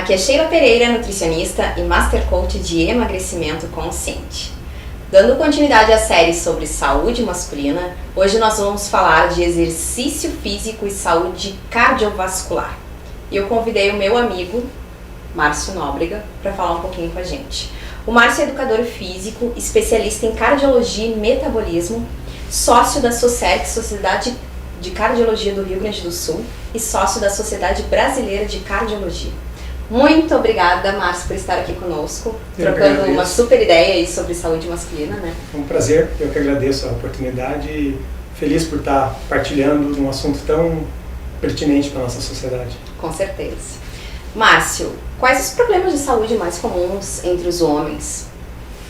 Aqui é Sheila Pereira, nutricionista e Master Coach de emagrecimento consciente. Dando continuidade à série sobre saúde masculina, hoje nós vamos falar de exercício físico e saúde cardiovascular. E eu convidei o meu amigo, Márcio Nóbrega, para falar um pouquinho com a gente. O Márcio é educador físico, especialista em cardiologia e metabolismo, sócio da SOCERC, Sociedade de Cardiologia do Rio Grande do Sul, e sócio da Sociedade Brasileira de Cardiologia. Muito obrigada, Márcio, por estar aqui conosco, trocando uma super ideia aí sobre saúde masculina, né? É um prazer, eu que agradeço a oportunidade e feliz por estar partilhando um assunto tão pertinente para a nossa sociedade. Com certeza. Márcio, quais os problemas de saúde mais comuns entre os homens?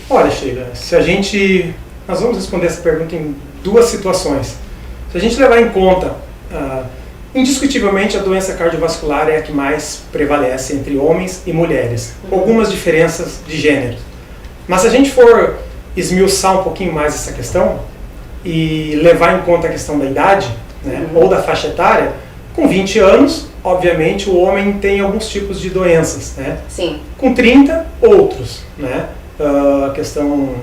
Olha, Sheila, nós vamos responder essa pergunta em duas situações. Se a gente levar em conta, indiscutivelmente a doença cardiovascular é a que mais prevalece entre homens e mulheres, com algumas diferenças de gênero. Mas se a gente for esmiuçar um pouquinho mais essa questão e levar em conta a questão da idade, né, ou da faixa etária, com 20 anos, obviamente, o homem tem alguns tipos de doenças, né? Sim. Com 30, outros, né? A questão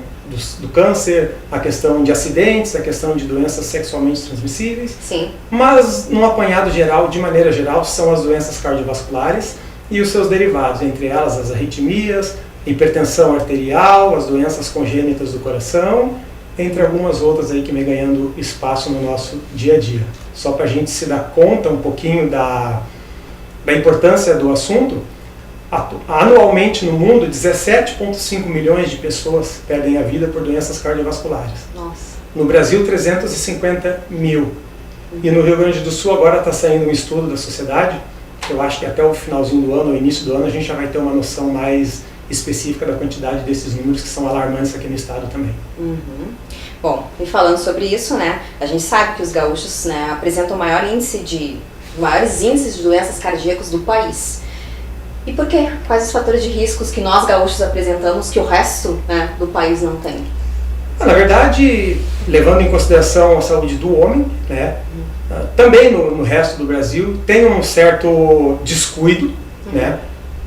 do câncer, a questão de acidentes, a questão de doenças sexualmente transmissíveis. Sim. Mas, num apanhado geral, de maneira geral, são as doenças cardiovasculares e os seus derivados, entre elas as arritmias, hipertensão arterial, as doenças congênitas do coração, entre algumas outras aí que vem ganhando espaço no nosso dia a dia. Só para a gente se dar conta um pouquinho da importância do assunto, anualmente no mundo, 17,5 milhões de pessoas perdem a vida por doenças cardiovasculares. Nossa. No Brasil, 350 mil. E no Rio Grande do Sul agora está saindo um estudo da sociedade, que eu acho que até o finalzinho do ano, ou início do ano, a gente já vai ter uma noção mais específica da quantidade desses números que são alarmantes aqui no estado também. Bom, e falando sobre isso, né, a gente sabe que os gaúchos, né, apresentam maiores índices de doenças cardíacas do país. E por quê? Quais os fatores de riscos que nós gaúchos apresentamos que o resto, né, do país não tem? Na verdade, levando em consideração a saúde do homem, né, também no resto do Brasil tem um certo descuido, né,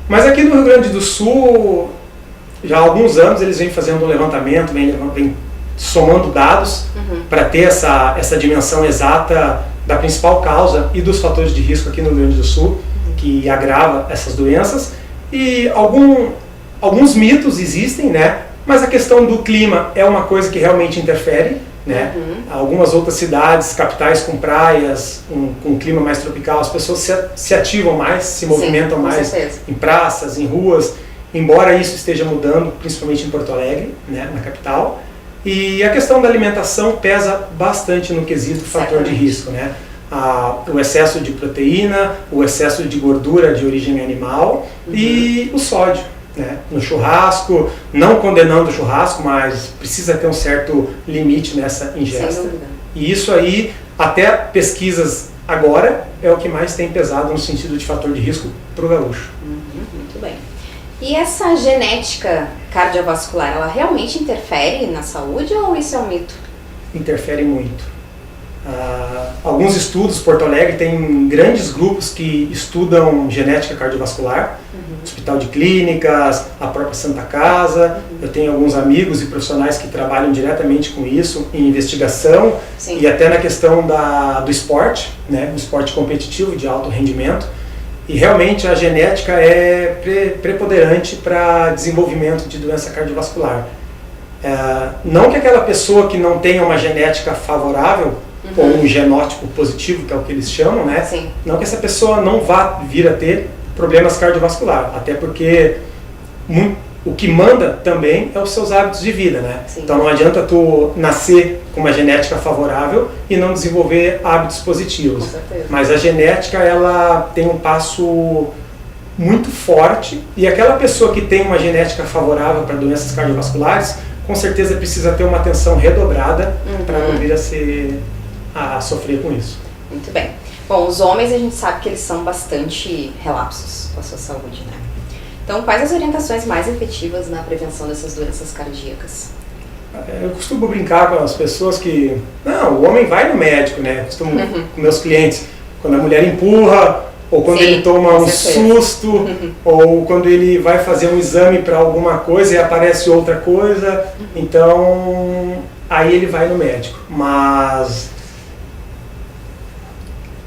mas aqui no Rio Grande do Sul, já há alguns anos eles vêm fazendo um levantamento, vêm somando dados para ter essa dimensão exata da principal causa e dos fatores de risco aqui no Rio Grande do Sul, que agrava essas doenças, e alguns mitos existem, né? Mas a questão do clima é uma coisa que realmente interfere, né? Algumas outras cidades, capitais com praias, com um clima mais tropical, as pessoas se ativam mais, se movimentam mais em praças, em ruas, embora isso esteja mudando, principalmente em Porto Alegre, né? Na capital. E a questão da alimentação pesa bastante no quesito fator de risco, né? O excesso de proteína, o excesso de gordura de origem animal e o sódio, né? No churrasco, não condenando o churrasco, mas precisa ter um certo limite nessa ingesta. E isso aí, até pesquisas agora, é o que mais tem pesado no sentido de fator de risco para o gaúcho. Muito bem. E essa genética cardiovascular, ela realmente interfere na saúde ou isso é um mito? Interfere muito. Alguns estudos, Porto Alegre tem grandes grupos que estudam genética cardiovascular, Hospital de Clínicas, a própria Santa Casa. Eu tenho alguns amigos e profissionais que trabalham diretamente com isso, em investigação. Sim. E até na questão do esporte, né, do esporte competitivo de alto rendimento. E realmente a genética é preponderante para desenvolvimento de doença cardiovascular. Não que aquela pessoa que não tenha uma genética favorável, ou um genótipo positivo, que é o que eles chamam, né? Sim. Não que essa pessoa não vá vir a ter problemas cardiovasculares, até porque o que manda também é os seus hábitos de vida, né? Sim. Então não adianta tu nascer com uma genética favorável e não desenvolver hábitos positivos. Com certeza. Mas a genética, ela tem um passo muito forte, e aquela pessoa que tem uma genética favorável para doenças cardiovasculares, com certeza precisa ter uma atenção redobrada para não vir a sofrer com isso. Muito bem. Bom, os homens a gente sabe que eles são bastante relapsos com a sua saúde, né? Então, quais as orientações mais efetivas na prevenção dessas doenças cardíacas? Eu costumo brincar com as pessoas que, não, o homem vai no médico, né? Eu costumo com meus clientes, quando a mulher empurra ou quando Sim, ele toma com um certeza. susto, ou quando ele vai fazer um exame para alguma coisa e aparece outra coisa, então aí ele vai no médico. Mas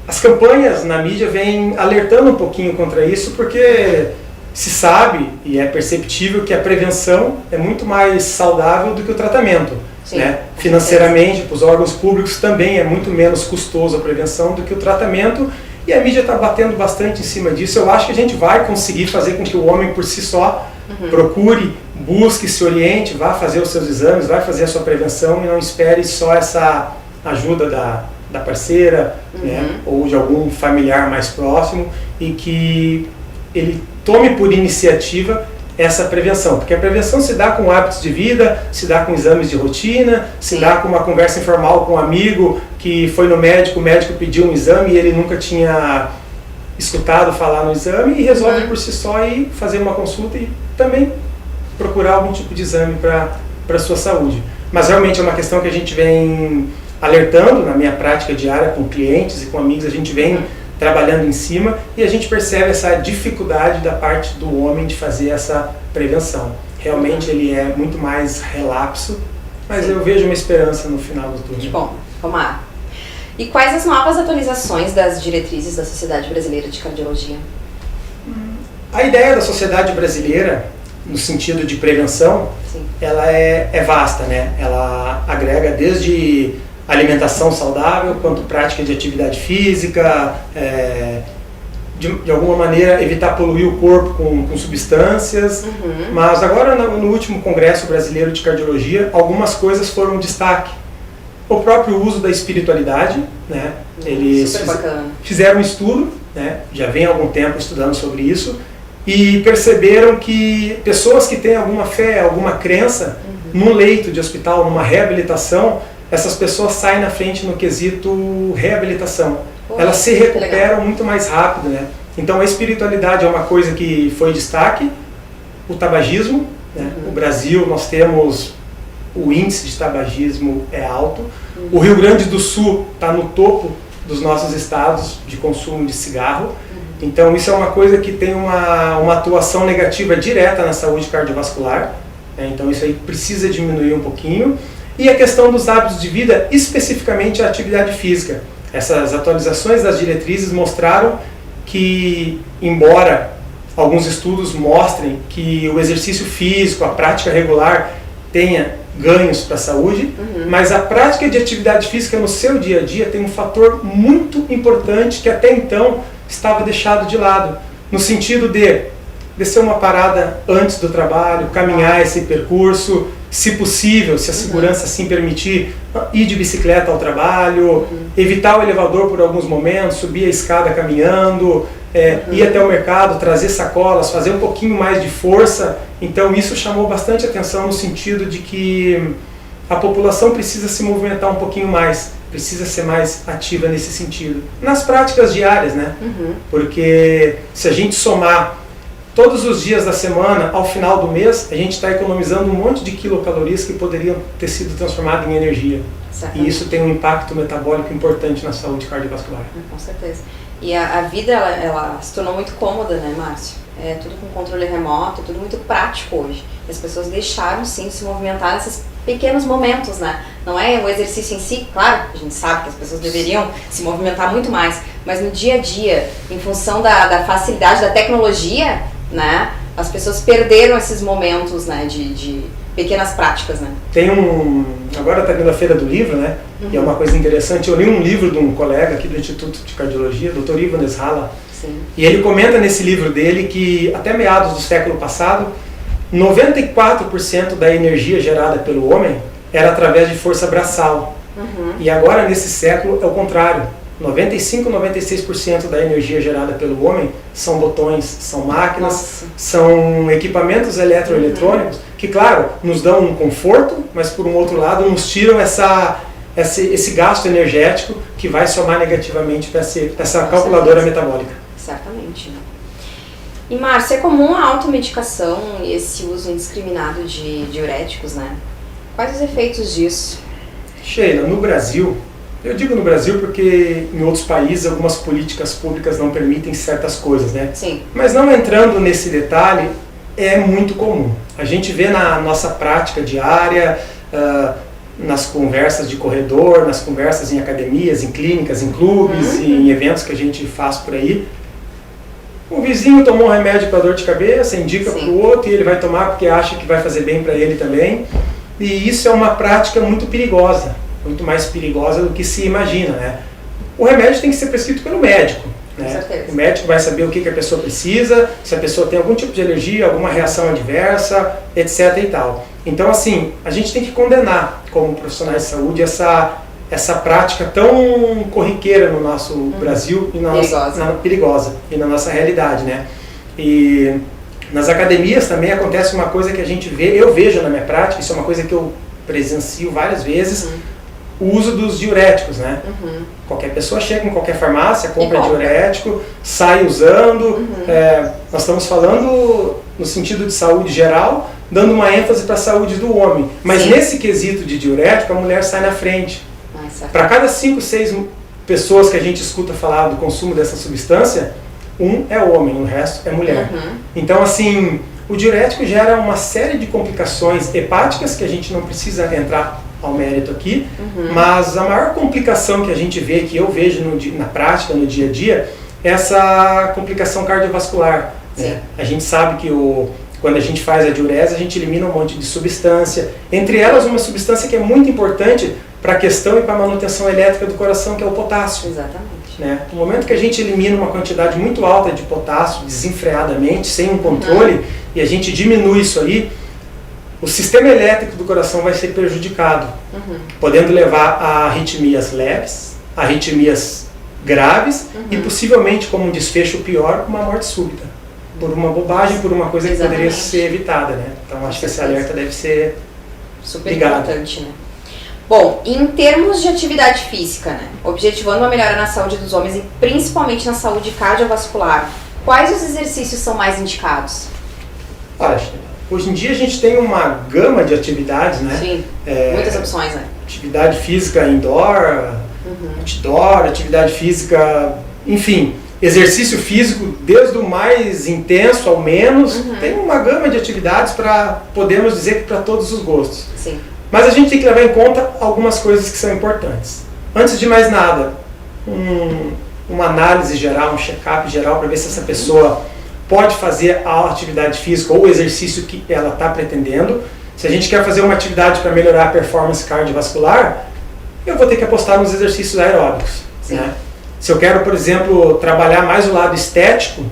as campanhas na mídia vêm alertando um pouquinho contra isso, porque se sabe e é perceptível que a prevenção é muito mais saudável do que o tratamento. Sim, Né? Financeiramente, para os órgãos públicos também é muito menos custoso a prevenção do que o tratamento, e a mídia está batendo bastante em cima disso. Eu acho que a gente vai conseguir fazer com que o homem por si só procure, busque, se oriente, vá fazer os seus exames, vai fazer a sua prevenção e não espere só essa ajuda da parceira, né? Ou de algum familiar mais próximo, e que ele tome por iniciativa essa prevenção, porque a prevenção se dá com hábitos de vida, se dá com exames de rotina, se dá com uma conversa informal com um amigo que foi no médico, o médico pediu um exame e ele nunca tinha escutado falar no exame e resolve por si só ir fazer uma consulta e também procurar algum tipo de exame para a sua saúde. Mas realmente é uma questão que a gente vem alertando na minha prática diária com clientes e com amigos, a gente vem trabalhando em cima e a gente percebe essa dificuldade da parte do homem de fazer essa prevenção. Realmente ele é muito mais relapso, mas eu vejo uma esperança no final do túnel. Que bom, vamos lá. E quais as novas atualizações das diretrizes da Sociedade Brasileira de Cardiologia? A ideia da Sociedade Brasileira, no sentido de prevenção, ela é vasta, né? Ela agrega desde alimentação saudável, quanto prática de atividade física, de alguma maneira evitar poluir o corpo com substâncias. Mas agora no último Congresso Brasileiro de Cardiologia, algumas coisas foram destaque. O próprio uso da espiritualidade, né? Eles fizeram um estudo, né? Já vem há algum tempo estudando sobre isso, e perceberam que pessoas que têm alguma fé, alguma crença, num leito de hospital, numa reabilitação, essas pessoas saem na frente no quesito reabilitação. Elas se recuperam muito mais rápido, né? Então a espiritualidade é uma coisa que foi destaque, o tabagismo, né? No Brasil nós temos o índice de tabagismo é alto, o Rio Grande do Sul está no topo dos nossos estados de consumo de cigarro, então isso é uma coisa que tem uma atuação negativa direta na saúde cardiovascular, né? Então isso aí precisa diminuir um pouquinho. E a questão dos hábitos de vida, especificamente a atividade física. Essas atualizações das diretrizes mostraram que, embora alguns estudos mostrem que o exercício físico, a prática regular, tenha ganhos para a saúde, mas a prática de atividade física no seu dia a dia tem um fator muito importante que até então estava deixado de lado, no sentido de descer uma parada antes do trabalho, caminhar esse percurso, se possível, se a segurança assim permitir, ir de bicicleta ao trabalho, evitar o elevador por alguns momentos, subir a escada caminhando, ir até o mercado, trazer sacolas, fazer um pouquinho mais de força. Então isso chamou bastante atenção no sentido de que a população precisa se movimentar um pouquinho mais, precisa ser mais ativa nesse sentido. Nas práticas diárias, né? Porque se a gente somar todos os dias da semana, ao final do mês, a gente está economizando um monte de quilocalorias que poderiam ter sido transformadas em energia. E isso tem um impacto metabólico importante na saúde cardiovascular. Com certeza. E a vida, ela se tornou muito cômoda, né, Márcio? É tudo com controle remoto, tudo muito prático hoje. As pessoas deixaram, sim, de se movimentar nesses pequenos momentos, né? Não é o exercício em si, claro, a gente sabe que as pessoas deveriam se movimentar muito mais, mas no dia a dia, em função da facilidade da tecnologia, né, as pessoas perderam esses momentos, né, de pequenas práticas, né? Agora está vindo a Feira do Livro, né? E é uma coisa interessante, eu li um livro de um colega aqui do Instituto de Cardiologia, Dr. Ivan Nesralla, e ele comenta nesse livro dele que até meados do século passado, 94% da energia gerada pelo homem era através de força braçal. E agora, nesse século, é o contrário. 95, 96% da energia gerada pelo homem são botões, são máquinas, são equipamentos eletroeletrônicos que, claro, nos dão um conforto, mas por um outro lado nos tiram esse gasto energético que vai somar negativamente para essa calculadora metabólica. Certamente. E Márcio, é comum a automedicação e esse uso indiscriminado de diuréticos, né? Quais os efeitos disso? Sheila, no Brasil, Eu digo no Brasil porque em outros países algumas políticas públicas não permitem certas coisas, né? Sim. Mas não entrando nesse detalhe, é muito comum. A gente vê na nossa prática diária, nas conversas de corredor, nas conversas em academias, em clínicas, em clubes, em eventos que a gente faz por aí. O vizinho tomou um remédio para dor de cabeça, indica para o outro e ele vai tomar porque acha que vai fazer bem para ele também. E isso é uma prática muito perigosa, muito mais perigosa do que se imagina, né? O remédio tem que ser prescrito pelo médico, né? O médico vai saber o que a pessoa precisa, se a pessoa tem algum tipo de alergia, alguma reação adversa, etc. e tal. Então, assim, a gente tem que condenar, como profissionais de saúde, essa prática tão corriqueira no nosso Brasil e perigosa e na nossa realidade, né? E nas academias também acontece uma coisa que a gente vê, eu vejo na minha prática, isso é uma coisa que eu presencio várias vezes, o uso dos diuréticos, né? Qualquer pessoa chega em qualquer farmácia, compra diurético, sai usando. Nós estamos falando no sentido de saúde geral, dando uma ênfase para a saúde do homem. Mas nesse quesito de diurético, a mulher sai na frente. Para cada 5, 6 pessoas que a gente escuta falar do consumo dessa substância, um é homem, o resto é mulher. Então, assim, o diurético gera uma série de complicações hepáticas que a gente não precisa entrar ao mérito aqui, mas a maior complicação que a gente vê, que eu vejo na prática, no dia a dia, é essa complicação cardiovascular. A gente sabe que quando a gente faz a diurese, a gente elimina um monte de substância, entre elas uma substância que é muito importante para a questão e para a manutenção elétrica do coração, que é o potássio. Exatamente. Né? No momento que a gente elimina uma quantidade muito alta de potássio, desenfreadamente, sem um controle, e a gente diminui isso aí, o sistema elétrico do coração vai ser prejudicado, podendo levar a arritmias leves, arritmias graves e possivelmente, como um desfecho pior, uma morte súbita. Por uma bobagem, por uma coisa que poderia ser evitada, né? Então acho que esse alerta deve ser super importante, né? Bom, em termos de atividade física, né, objetivando uma melhora na saúde dos homens e principalmente na saúde cardiovascular, quais os exercícios são mais indicados? Olha, hoje em dia a gente tem uma gama de atividades, né? Sim, muitas opções, né? Atividade física indoor, outdoor, atividade física, enfim, exercício físico desde o mais intenso ao menos, tem uma gama de atividades para, podemos dizer que para todos os gostos. Sim. Mas a gente tem que levar em conta algumas coisas que são importantes. Antes de mais nada, uma análise geral, um check-up geral para ver se essa pessoa pode fazer a atividade física ou o exercício que ela está pretendendo. Se a gente quer fazer uma atividade para melhorar a performance cardiovascular, eu vou ter que apostar nos exercícios aeróbicos. Né? Se eu quero, por exemplo, trabalhar mais o lado estético,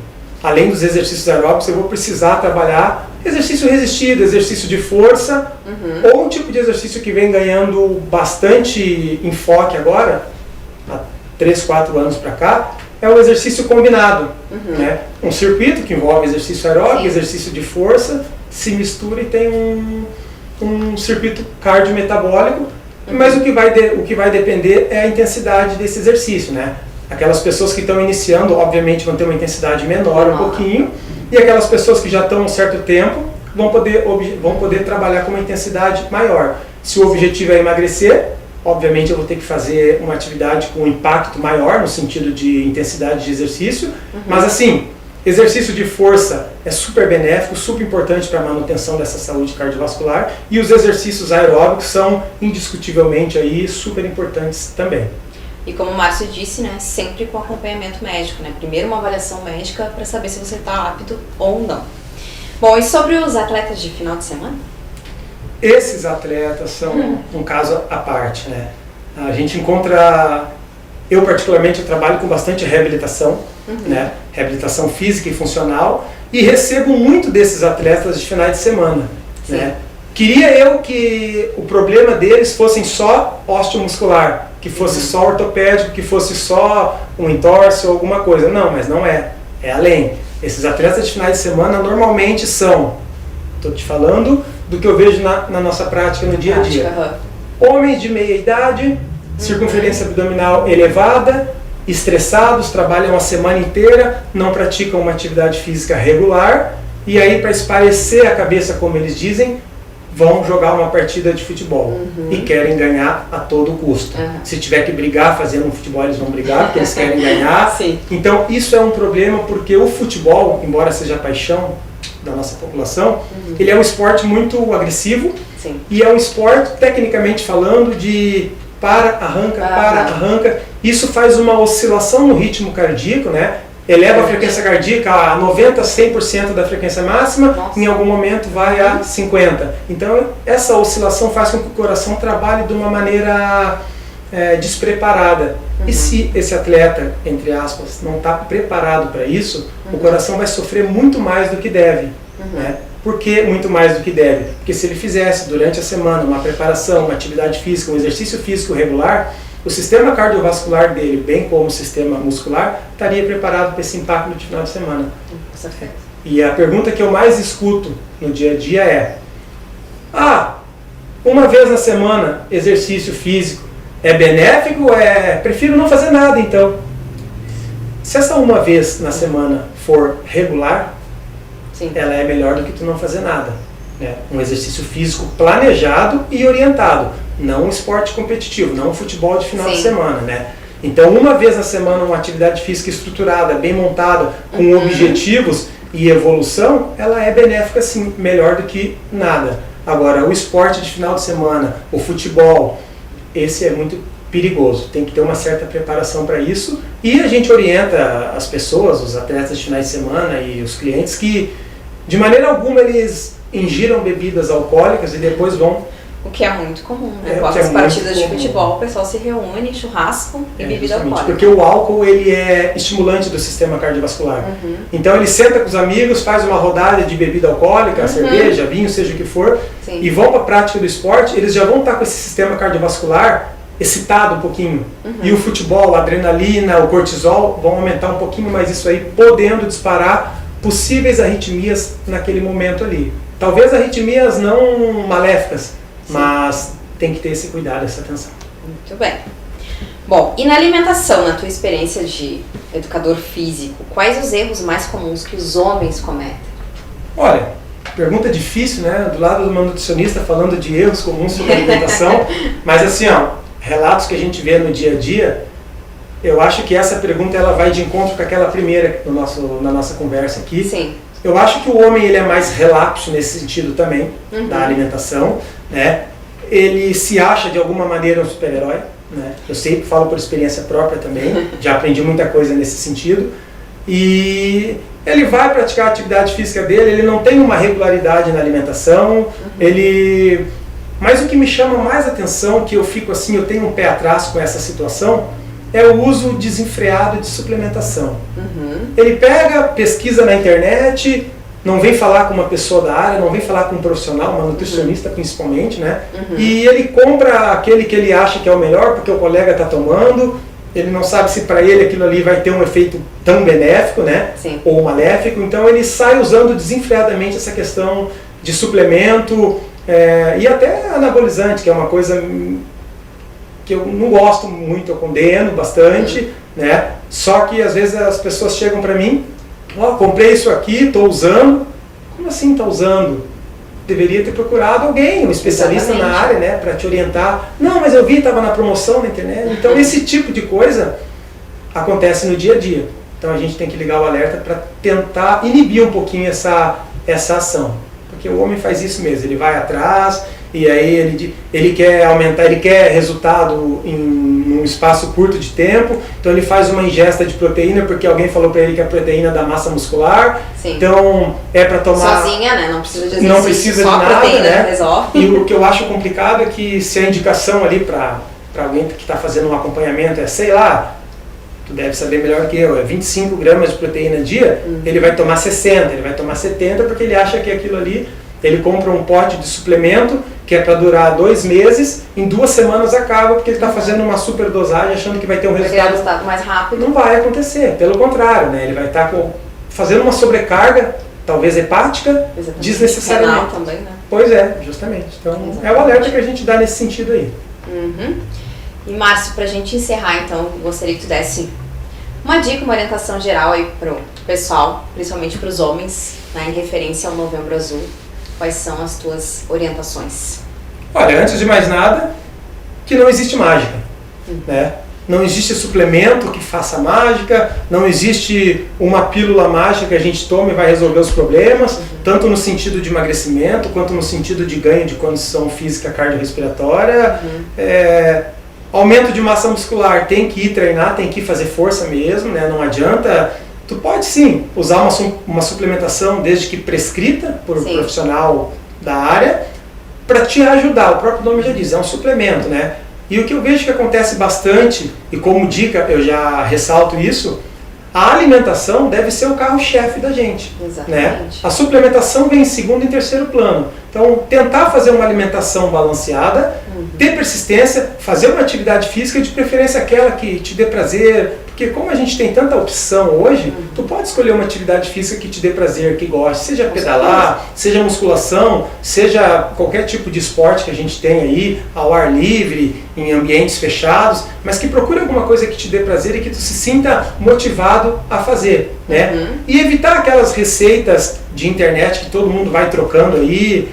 além dos exercícios aeróbicos, eu vou precisar trabalhar exercício resistido, exercício de força, ou um tipo de exercício que vem ganhando bastante enfoque agora, há 3, 4 anos para cá, é o exercício combinado. Né? Um circuito que envolve exercício aeróbico, exercício de força, se mistura e tem um circuito cardiometabólico, mas o que vai depender é a intensidade desse exercício. Né? Aquelas pessoas que estão iniciando, obviamente, vão ter uma intensidade menor um pouquinho, e aquelas pessoas que já estão há um certo tempo vão poder trabalhar com uma intensidade maior. Se o objetivo é emagrecer, obviamente eu vou ter que fazer uma atividade com impacto maior, no sentido de intensidade de exercício, mas assim, exercício de força é super benéfico, super importante para a manutenção dessa saúde cardiovascular, e os exercícios aeróbicos são indiscutivelmente aí super importantes também. E como o Márcio disse, né, sempre com acompanhamento médico, né? Primeiro uma avaliação médica para saber se você está apto ou não. Bom, e sobre os atletas de final de semana? Esses atletas são um caso à parte, né? A gente encontra, eu particularmente, eu trabalho com bastante reabilitação, né? Reabilitação física e funcional, e recebo muito desses atletas de finais de semana, né? Queria eu que o problema deles fossem só osteomuscular, que fosse só ortopédico, que fosse só um entorse ou alguma coisa. Não, mas não é. É além. Esses atletas de finais de semana normalmente são, estou te falando do que eu vejo na nossa prática no dia a dia. Homens de meia idade, circunferência abdominal elevada, estressados, trabalham a semana inteira, não praticam uma atividade física regular, e aí para esparecer a cabeça, como eles dizem, vão jogar uma partida de futebol e querem ganhar a todo custo. Se tiver que brigar fazendo um futebol, eles vão brigar porque eles querem ganhar. Sim. Então isso é um problema porque o futebol, embora seja a paixão da nossa população, ele é um esporte muito agressivo. Sim. E é um esporte, tecnicamente falando, de arranca. Isso faz uma oscilação no ritmo cardíaco, né? Eleva a frequência cardíaca a 90%, 100% da frequência máxima, em algum momento vai a 50%. Então, essa oscilação faz com que o coração trabalhe de uma maneira despreparada. E se esse atleta, entre aspas, não está preparado para isso, o coração vai sofrer muito mais do que deve. Né? Por que muito mais do que deve? Porque se ele fizesse durante a semana uma preparação, uma atividade física, um exercício físico regular, o sistema cardiovascular dele, bem como o sistema muscular, estaria preparado para esse impacto no final de semana. E a pergunta que eu mais escuto no dia a dia é: uma vez na semana exercício físico é benéfico? Prefiro não fazer nada então. Se essa uma vez na semana for regular, sim, ela é melhor do que tu não fazer nada. Né? Um exercício físico planejado e orientado. Não um esporte competitivo, não um futebol de final, sim, de semana. Né? Então, uma vez na semana, uma atividade física estruturada, bem montada, com objetivos e evolução, ela é benéfica sim, melhor do que nada. Agora, o esporte de final de semana, o futebol, esse é muito perigoso. Tem que ter uma certa preparação para isso. E a gente orienta as pessoas, os atletas de finais de semana e os clientes que, de maneira alguma, eles ingiram bebidas alcoólicas e depois vão... O que é muito comum, né? Após as partidas de futebol, o pessoal se reúne, churrasco e bebida alcoólica. Porque o álcool, ele é estimulante do sistema cardiovascular. Então ele senta com os amigos, faz uma rodada de bebida alcoólica, cerveja, vinho, seja o que for, sim, e vão para a prática do esporte, eles já vão estar com esse sistema cardiovascular excitado um pouquinho. E o futebol, a adrenalina, o cortisol vão aumentar um pouquinho mais isso aí, podendo disparar possíveis arritmias naquele momento ali. Talvez arritmias não maléficas, mas tem que ter esse cuidado, essa atenção. Muito bem. Bom, e na alimentação, na tua experiência de educador físico, quais os erros mais comuns que os homens cometem? Olha, pergunta difícil, né? Do lado de uma nutricionista falando de erros comuns sobre alimentação, mas assim, relatos que a gente vê no dia a dia, eu acho que essa pergunta ela vai de encontro com aquela primeira na nossa conversa aqui. Sim. Eu acho que o homem ele é mais relapso nesse sentido também, da alimentação, né? Ele se acha de alguma maneira um super-herói, né? Eu sempre falo por experiência própria também, já aprendi muita coisa nesse sentido. E ele vai praticar a atividade física dele, ele não tem uma regularidade na alimentação, mas o que me chama mais atenção, que eu fico assim, eu tenho um pé atrás com essa situação, é o uso desenfreado de suplementação. Ele pega, pesquisa na internet, não vem falar com uma pessoa da área, não vem falar com um profissional, uma nutricionista principalmente, né? E ele compra aquele que ele acha que é o melhor, porque o colega está tomando, ele não sabe se para ele aquilo ali vai ter um efeito tão benéfico, né? Sim. Ou maléfico, então ele sai usando desenfreadamente essa questão de suplemento, e até anabolizante, que é uma coisa que eu não gosto muito, eu condeno bastante, né? Só que às vezes as pessoas chegam para mim, comprei isso aqui, estou usando. Como assim está usando? Deveria ter procurado alguém, um especialista na área, né, para te orientar. Não, mas eu vi, estava na promoção na internet. Então esse tipo de coisa acontece no dia a dia. Então a gente tem que ligar o alerta para tentar inibir um pouquinho essa ação. Porque o homem faz isso mesmo, ele vai atrás e aí ele quer aumentar, ele quer resultado em um espaço curto de tempo, então ele faz uma ingesta de proteína porque alguém falou para ele que a proteína dá massa muscular. Sim. Então é para tomar sozinha, né? Não precisa de exercício, não precisa só de nada, proteína, né? Resolve. E o que eu acho complicado é que se a indicação ali para alguém que está fazendo um acompanhamento é, sei lá, tu deve saber melhor que eu, é 25 gramas de proteína a dia, ele vai tomar 60, ele vai tomar 70 porque ele acha que aquilo ali, ele compra um pote de suplemento que é para durar 2 meses, em 2 semanas acaba porque ele está fazendo uma super dosagem achando que vai ter um resultado mais rápido. Não vai acontecer, pelo contrário, né? Ele vai estar fazendo uma sobrecarga, talvez hepática, desnecessariamente. Renal também, né? Pois é, justamente. Então é o alerta que a gente dá nesse sentido aí. E Márcio, para a gente encerrar então, gostaria que tu desse uma dica, uma orientação geral aí pro pessoal, principalmente para os homens, né, em referência ao Novembro Azul. quais são as tuas orientações? Olha, antes de mais nada, que não existe mágica, né? Não existe suplemento que faça mágica, não existe uma pílula mágica que a gente toma e vai resolver os problemas, tanto no sentido de emagrecimento, quanto no sentido de ganho de condição física cardiorrespiratória. Aumento de massa muscular, tem que ir treinar, tem que ir fazer força mesmo, né? Não adianta. Tu pode sim usar uma suplementação, desde que prescrita por um profissional da área, para te ajudar. O próprio nome já diz, é um suplemento, né? E o que eu vejo que acontece bastante, e como dica eu já ressalto isso, a alimentação deve ser o carro-chefe da gente. Exatamente. Né? A suplementação vem em segundo e terceiro plano. Então, tentar fazer uma alimentação balanceada, ter persistência, fazer uma atividade física, de preferência aquela que te dê prazer, porque como a gente tem tanta opção hoje, tu pode escolher uma atividade física que te dê prazer, que goste, seja pedalar, seja musculação, seja qualquer tipo de esporte que a gente tem aí, ao ar livre, em ambientes fechados, mas que procure alguma coisa que te dê prazer e que tu se sinta motivado a fazer, né? E evitar aquelas receitas de internet que todo mundo vai trocando aí,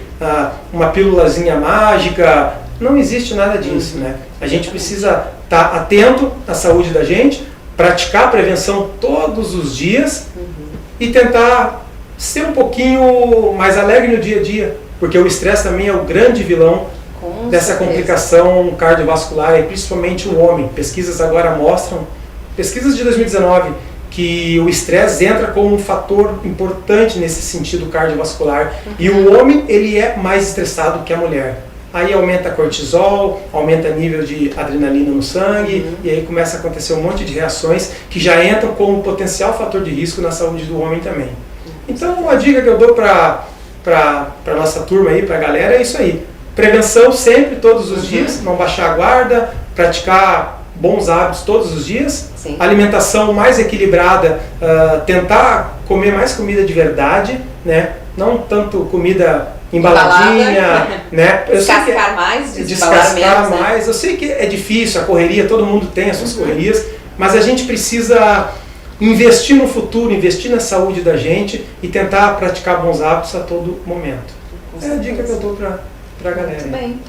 uma pílulazinha mágica. Não existe nada disso, né? A gente precisa estar atento à saúde da gente, praticar a prevenção todos os dias e tentar ser um pouquinho mais alegre no dia a dia, porque o estresse também é o grande vilão dessa complicação cardiovascular, e principalmente o homem. Pesquisas agora mostram, pesquisas de 2019, que o estresse entra como um fator importante nesse sentido cardiovascular. E o homem, ele é mais estressado que a mulher. Aí aumenta cortisol, aumenta nível de adrenalina no sangue, e aí começa a acontecer um monte de reações que já entram como potencial fator de risco na saúde do homem também. Então, a dica que eu dou para a nossa turma aí, para a galera, é isso aí. Prevenção sempre, todos os dias, não baixar a guarda, praticar bons hábitos todos os dias, alimentação mais equilibrada, tentar comer mais comida de verdade, né? Não tanto comida embaladinha, né? Descascar mais, descascar mais. Né? Eu sei que é difícil, a correria, todo mundo tem as suas correrias, mas a gente precisa investir no futuro, investir na saúde da gente e tentar praticar bons hábitos a todo momento. É a dica que eu dou para a galera. Muito bem.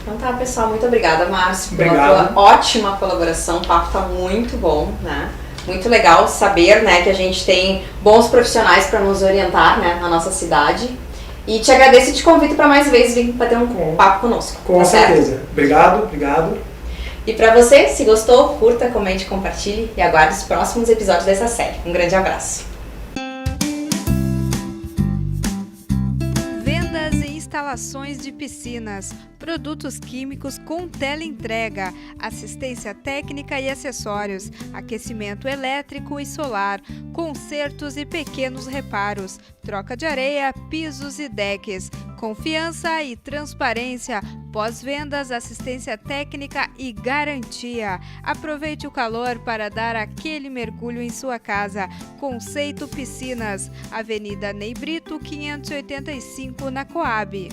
Então tá, pessoal, muito obrigada, Márcio, pela tua ótima colaboração. O papo tá muito bom, né? Muito legal saber, né, que a gente tem bons profissionais para nos orientar, né, na nossa cidade. E te agradeço e te convido para mais vezes vir bater um papo conosco. Com certeza. Obrigado. E para você, se gostou, curta, comente, compartilhe e aguarde os próximos episódios dessa série. Um grande abraço. Vendas e instalações de piscinas, produtos químicos com teleentrega, assistência técnica e acessórios, aquecimento elétrico e solar, consertos e pequenos reparos, troca de areia, pisos e decks, confiança e transparência, pós-vendas, assistência técnica e garantia. Aproveite o calor para dar aquele mergulho em sua casa. Conceito Piscinas, Avenida Ney Brito, 585, na Coab.